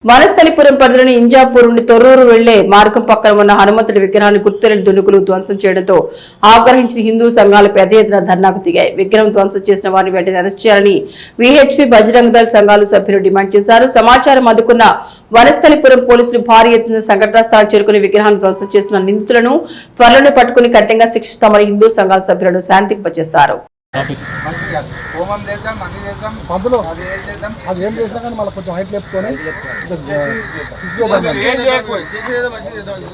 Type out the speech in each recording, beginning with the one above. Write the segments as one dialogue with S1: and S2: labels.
S1: వనస్థలిపురం పరిధిలోని ఇంజాపూర్ నుండి తొర్రూరు వెళ్లే మార్గం పక్కన ఉన్న హనుమంతుడి విగ్రహాన్ని గుర్తులేని దుండగులు ధ్వంసం చేయడంతో ఆగ్రహించిన హిందూ సంఘాలు పెద్ద ఎత్తున ధర్నాకు దిగాయి. విగ్రహం ధ్వంసం చేసిన వారిని వెంటనే అరెస్ట్ చేయాలని విహెచ్పి బజరంగ దళ్ సంఘాలు సభ్యులు డిమాండ్ చేశారు. సమాచారం అందుకున్న వనస్థలిపురం పోలీసులు భారీ ఎత్తున సంఘటనా స్థలానికి చేరుకుని విగ్రహాన్ని ధ్వంసం చేసిన నిందితులను త్వరలోనే పట్టుకుని కఠినంగా శిక్షిస్తామని హిందూ సంఘాల సభ్యులను శాంతింపజేశారు.
S2: హోమం చేద్దాం, అన్ని చేద్దాం, పంతులు అది ఏం చేసినా కానీ మళ్ళీ కొంచెం హైట్ లేపుకొని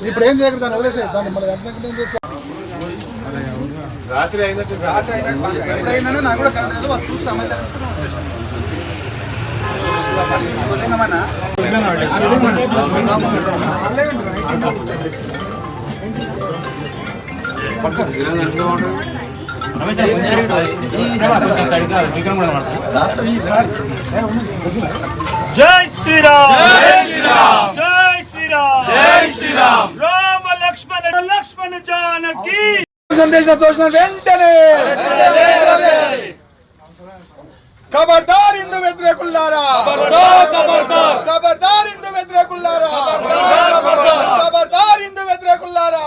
S2: ఇప్పుడు ఏం చేయకూడదు దాన్ని వదిలేసే దాన్ని మళ్ళీ రాత్రి అయినా నాకు కూడా కరెక్ట్ వస్తూ సమాచారం
S3: జై శ్రీరామ్, జై శ్రీరామ్, జై శ్రీరామ్, రామ లక్ష్మణ జానకి
S2: సందేశం తోచిన వెంటనే ఖబర్దార్ హిందూ వ్యతిరేకులారా, ఖబర్దార్ హిందూ వ్యతిరేకులారా, ఖబర్దార్ హిందూ వ్యతిరేకులారా.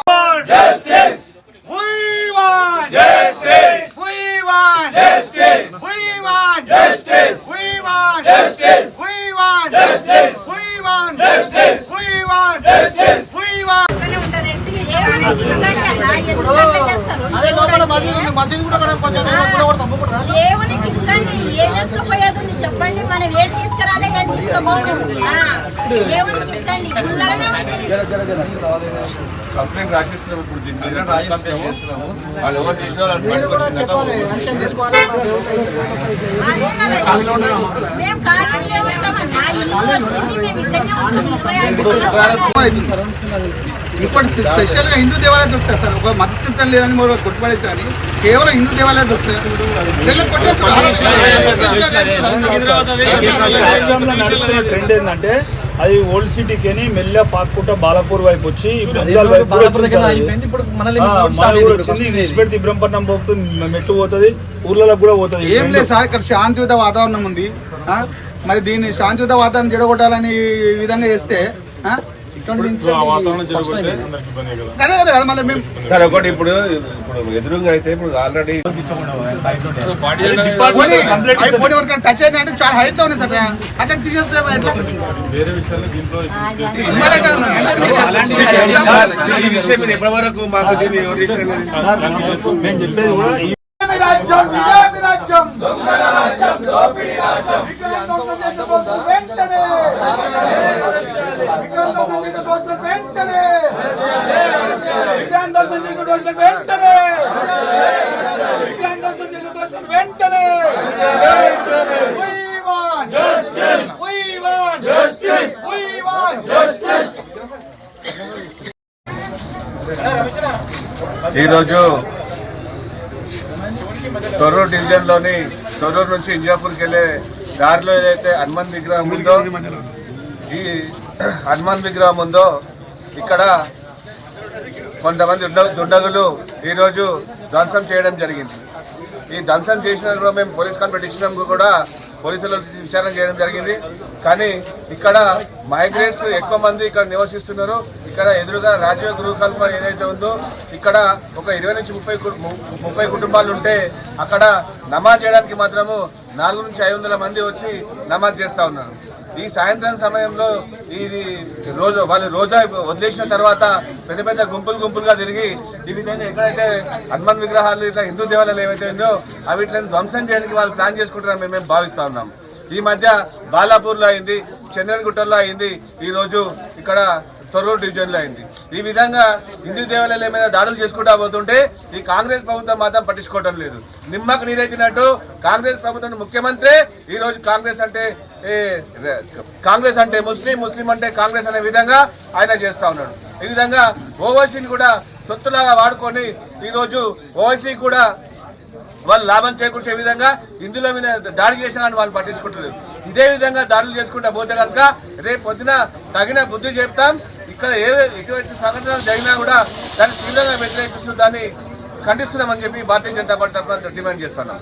S3: Justice
S2: We want
S3: justice,
S2: we want
S3: justice,
S2: we want
S3: justice,
S2: we want
S3: justice,
S2: we want
S3: justice,
S2: we want
S3: justice,
S2: we want
S3: justice.
S2: we want అదే లోపల మసీదు కూడా మనం కొంచెం
S4: దేవునికి ఇచ్చండి, ఏం వేసుకుపోయేది చెప్పండి, మనం ఏం తీసుకురాలే కానీ తీసుకోబోదు. దేవునికి ఇచ్చండి,
S5: కంప్లైంట్ రాసిస్తున్నాము. ఇప్పుడు దీని మీద కంప్లైంట్ చేస్తున్నాము. వాళ్ళు ఎవరు చేసిన
S2: చెప్పాలి, యాక్షన్ తీసుకోవాలి.
S4: మేము కాలంలో ఉంటామన్నా, మేము
S2: ఇప్పుడు స్పెషల్ గా హిందూ దేవాలయం దొరుకుతాయి సార్. ఒక మతస్థితం లేదని కొట్టుపడేది కానీ కేవలం హిందూ దేవాలయం దొరుకుతాయి.
S3: ట్రెండ్ ఏంటంటే అది ఓల్డ్ సిటీకి అని మెల్ల పాక్కుంటా బాలాపూర్ వైపు వచ్చి ఇబ్రహంపట్నం పోతుంది, మెట్టు పోతుంది, ఊర్లలో కూడా పోతుంది.
S2: ఏం లేదు సార్, ఇక్కడ శాంతియుత వాతావరణం ఉంది. మరి దీన్ని శాంతియుత వాతావరణం చెడగొట్టాలని ఈ విధంగా చేస్తే
S5: సార్ ఒకటి ఇప్పుడు ఎదురుగా అయితే ఇప్పుడు ఆల్రెడీ
S2: టచ్ అయినా చాలా హైట్ లో ఉంది సార్. అక్కడ తీసేస్తే
S5: వేరే విషయాలు దీంట్లో ఈ విషయం మీరు ఎప్పటి వరకు మాకు దీన్ని ఎవరు
S3: నేను చెప్పేది కూడా
S5: ఈరోజు తొర్రూరు డివిజన్లోని తొర్రూరు నుంచి ఇంజాపూర్కి వెళ్ళే దారిలో ఏదైతే హనుమాన్ విగ్రహం ఉందో, ఈ హనుమాన్ విగ్రహం ఉందో ఇక్కడ కొంతమంది దుండగులు ఈరోజు ధ్వంసం చేయడం జరిగింది. ఈ ధ్వంసం చేసినప్పుడు మేము పోలీస్ కంప్లైంట్ ఇచ్చినప్పుడు కూడా పోలీసులు విచారణ చేయడం జరిగింది. కానీ ఇక్కడ మైగ్రేట్స్ ఎక్కువ మంది ఇక్కడ నివసిస్తున్నారు. ఇక్కడ ఎదురుగా రాజీవ్ గృహకల్ప ఏదైతే ఉందో ఇక్కడ ఒక 20 నుంచి 30 కుటుంబాలు ఉంటే అక్కడ నమాజ్ చేయడానికి మాత్రము 400 నుంచి 500 మంది వచ్చి నమాజ్ చేస్తూ ఉన్నారు. ఈ సాయంత్రం సమయంలో ఇది వాళ్ళు రోజా వదిలేసిన తర్వాత పెద్ద పెద్ద గుంపులుగా తిరిగి ఈ విధంగా ఎక్కడైతే హనుమాన్ విగ్రహాలు ఇట్లా హిందూ దేవాలయాలు ఏవైతే ఉందో అవిట్లను ధ్వంసం చేయడానికి వాళ్ళు ప్లాన్ చేసుకుంటారని మేము భావిస్తూ ఉన్నాం. ఈ మధ్య బాలాపూర్లో అయింది, చంద్రన్గుట్టలో అయింది, ఈరోజు ఇక్కడ తొర్రూరు డివిజన్లో అయింది. ఈ విధంగా హిందూ దేవాలయాల మీద దాడులు చేసుకుంటా పోతుంటే ఈ కాంగ్రెస్ ప్రభుత్వం మాత్రం పట్టించుకోవడం లేదు. నిమ్మకు నీరెత్తినట్టు కాంగ్రెస్ ప్రభుత్వం ముఖ్యమంత్రి ఈరోజు కాంగ్రెస్ అంటే ముస్లిం అంటే కాంగ్రెస్ అనే విధంగా ఆయన చేస్తూ ఉన్నాడు. ఈ విధంగా ఓవైసీని కూడా తొత్తులాగా వాడుకొని ఈరోజు ఓవైసీ కూడా వాళ్ళు లాభం చేకూర్చే విధంగా హిందువుల మీద దాడి చేసినా కానీ వాళ్ళు పట్టించుకుంటలేదు. ఇదే విధంగా దాడులు చేసుకుంటా పోతే కనుక రేపు పొద్దున తగిన బుద్ధి చెప్తాం. ఇక్కడ ఎటువంటి సంఘటనలు జరిగినా కూడా దాన్ని తీవ్రంగా వ్యతిరేకిస్తూ దాన్ని ఖండిస్తున్నామని చెప్పి భారతీయ జనతా పార్టీ తరఫున డిమాండ్ చేస్తున్నాం.